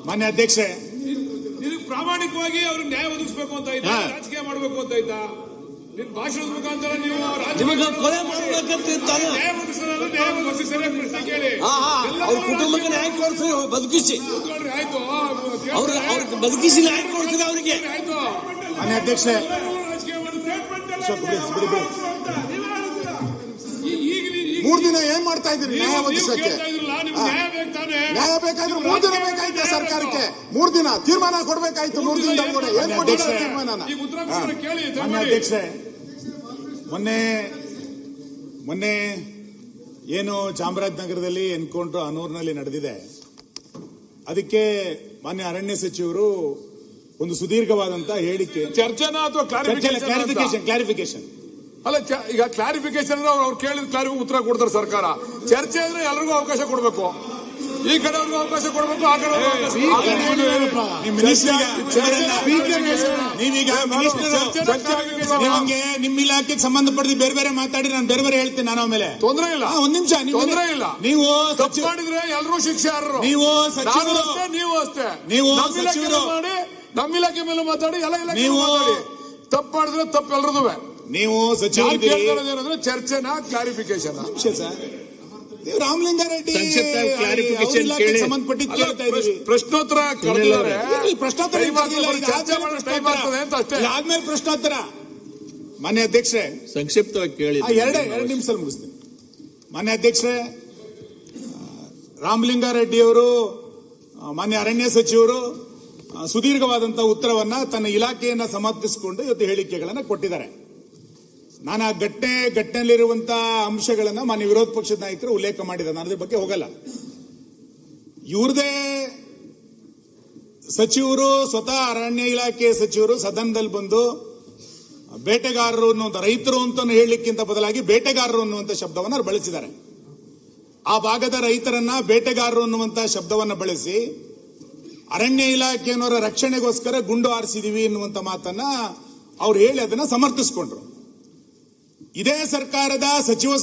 ಮಾನ್ಯ ಅಧ್ಯಕ್ಷೆ, ಪ್ರಾಮಾಣಿಕವಾಗಿ ಅವ್ರಿಗೆ ನ್ಯಾಯ ಒದಗಿಸಬೇಕು ಅಂತ ಆಯ್ತಾ, ರಾಜಕೀಯ ಮಾಡಬೇಕು ಅಂತ ಆಯ್ತಾ? ನಿಮ್ ಭಾಷಣದ ಮುಖಾಂತರ ನೀವು ಕೊಲೆ ಮಾಡಬೇಕಂತ ನ್ಯಾಯ ಒದಗಿಸಿ ಸರಿಯಾಗಿ ಪ್ರಶ್ನೆ ಕೇಳಿ. ಅವ್ರ ಕುಟುಂಬಕ್ಕೆ ನ್ಯಾಯ ಕೊಡಿಸಿ ಬದುಕಿಸಿ, ಆಯ್ತು ಅವ್ರಿಗೆ ಬದುಕಿಸಿ ನ್ಯಾಯ ಕೊಡಿಸಿದ್ರೆ ಅವರಿಗೆ ಆಯ್ತು. ಮಾನ್ಯ ಅಧ್ಯಕ್ಷೆ, ಮೂರ್ ದಿನ ಏನ್ ಮಾಡ್ತಾ ಇದ್ದೀರಿ ನ್ಯಾಯ ಒದಗಿಸಕ್ಕೆ? ನ್ಯಾಯ ಬೇಕಾದ್ರೆ 3 ದಿನ ಬೇಕಾಯ್ತು ಸರ್ಕಾರಕ್ಕೆ. 3 ದಿನ ತೀರ್ಮಾನ ಕೊಡ್ಬೇಕಾಯ್ತು. 3 ದಿನದ ಕೂಡ ಏನ್ ಕೊಟ್ಟಿದ್ದಾರೆ ತೀರ್ಮಾನ? ಮಾನ್ಯ ಅಧ್ಯಕ್ಷೆ, ಮೊನ್ನೆ ಏನು ಚಾಮರಾಜನಗರದಲ್ಲಿ ಎನ್ಕೌಂಟರ್ ಅನೂರ್ನಲ್ಲಿ ನಡೆದಿದೆ, ಅದಕ್ಕೆ ಮಾನ್ಯ ಅರಣ್ಯ ಸಚಿವರು ಒಂದು ಸುದೀರ್ಘವಾದಂತ ಹೇಳಿಕೆ, ಚರ್ಚೆನಾ ಅಥವಾ ಕ್ಲಾರಿಫಿಕೇಶನ್ ಅಲ್ಲ, ಈಗ ಕ್ಲಾರಿಫಿಕೇಶನ್ ಅವ್ರು ಕೇಳಿದ ಕ್ಲಾರಿಫಿಕೇಶನ್ ಉತ್ತರ ಕೊಡ್ತಾರೆ ಸರ್ಕಾರ. ಚರ್ಚೆ ಅಂದ್ರೆ ಎಲ್ರಿಗೂ ಅವಕಾಶ ಕೊಡಬೇಕು. ಈ ಕಡೆ ಅವ್ರಿಗೂ ಅವಕಾಶ ಕೊಡಬೇಕು, ಆ ಕಡೆ ನೀವೀಗ ನಿಮ್ಮ ಇಲಾಖೆಗೆ ಸಂಬಂಧಪಟ್ಟ ಬೇರೆ ಬೇರೆ ಮಾತಾಡಿ ನಾನು ಬೇರೆ ಬೇರೆ ಹೇಳ್ತೀನಿ. ನಾನು ಆಮೇಲೆ ತೊಂದರೆ ಇಲ್ಲ, ಒಂದ್ ನಿಮಿಷ, ತೊಂದರೆ ಇಲ್ಲ. ನೀವು ಮಾಡಿದ್ರೆ ಎಲ್ಲರೂ ಶಿಕ್ಷಾರ್ಹರು, ನೀವು ಸಚಿವರು, ನೀವು ಅಷ್ಟೇ. ನೀವು ಮಾಡಿ ನಮ್ಮ ಇಲಾಖೆ ಮೇಲೆ ಮಾತಾಡಿ, ಎಲ್ಲ ಇಲಾಖೆ ಮಾತಾಡಿ. ತಪ್ಪು ಮಾಡಿದ್ರೆ ತಪ್ಪು ಎಲ್ರದುವೆ. ನೀವು ಸಚಿವರು ಚರ್ಚೆನಾ ಕ್ಲಾರಿಫಿಕೇಶನ್? ರಾಮಲಿಂಗಾರೆಡ್ಡಿ ಸಂಬಂಧಪಟ್ಟಿದ್ದು ಕೇಳ್ತಾ ಇದ್ದೀವಿ. ಪ್ರಶ್ನೋತ್ತರ ಪ್ರಶ್ನೋತ್ತರ ಆದ್ಮೇಲೆ ಪ್ರಶ್ನೋತ್ತರ. ಮಾನ್ಯ ಅಧ್ಯಕ್ಷರೇ, ಸಂಕ್ಷಿಪ್ತವಾಗಿ ಕೇಳಿ, 2 ನಿಮಿಷ ಮುಗಿಸ್ತೀನಿ. ಮಾನ್ಯ ಅಧ್ಯಕ್ಷರೇ, ರಾಮಲಿಂಗಾರೆಡ್ಡಿ ಅವರು ಮಾನ್ಯ ಅರಣ್ಯ ಸಚಿವರು ಸುದೀರ್ಘವಾದಂತಹ ಉತ್ತರವನ್ನ ತನ್ನ ಇಲಾಖೆಯನ್ನ ಸಮರ್ಥಿಸಿಕೊಂಡು ಇವತ್ತು ಹೇಳಿಕೆಗಳನ್ನ ಕೊಟ್ಟಿದ್ದಾರೆ. ನಾನು ಆ ಘಟನೆಯಲ್ಲಿರುವಂತಹ ಅಂಶಗಳನ್ನ ಮಾನ್ಯ ವಿರೋಧ ಪಕ್ಷದ ನಾಯಕರು ಉಲ್ಲೇಖ ಮಾಡಿದ್ದಾರೆ. ನಾನು ಅದ್ರ ಬಗ್ಗೆ ಹೋಗಲ್ಲ. ಇವ್ರದೇ ಸಚಿವರು, ಸ್ವತಃ ಅರಣ್ಯ ಇಲಾಖೆ ಸಚಿವರು ಸದನದಲ್ಲಿ ಬಂದು ಬೇಟೆಗಾರರು ಅನ್ನುವಂಥ, ರೈತರು ಅಂತ ಹೇಳಲಿಕ್ಕಿಂತ ಬದಲಾಗಿ ಬೇಟೆಗಾರರು ಅನ್ನುವಂಥ ಶಬ್ದವನ್ನ ಬಳಸಿದ್ದಾರೆ. ಆ ಭಾಗದ ರೈತರನ್ನ ಬೇಟೆಗಾರರು ಅನ್ನುವಂಥ ಶಬ್ದವನ್ನ ಬಳಸಿ ಅರಣ್ಯ ಇಲಾಖೆಯವರ ರಕ್ಷಣೆಗೋಸ್ಕರ ಗುಂಡು ಹಾರಿಸಿದೀವಿ ಎನ್ನುವಂತ ಮಾತನ್ನ ಅವ್ರು ಹೇಳಿ ಅದನ್ನ ಸಮರ್ಥಿಸಿಕೊಂಡ್ರು. ಇದೇ ಸರ್ಕಾರದ ಸಚಿವ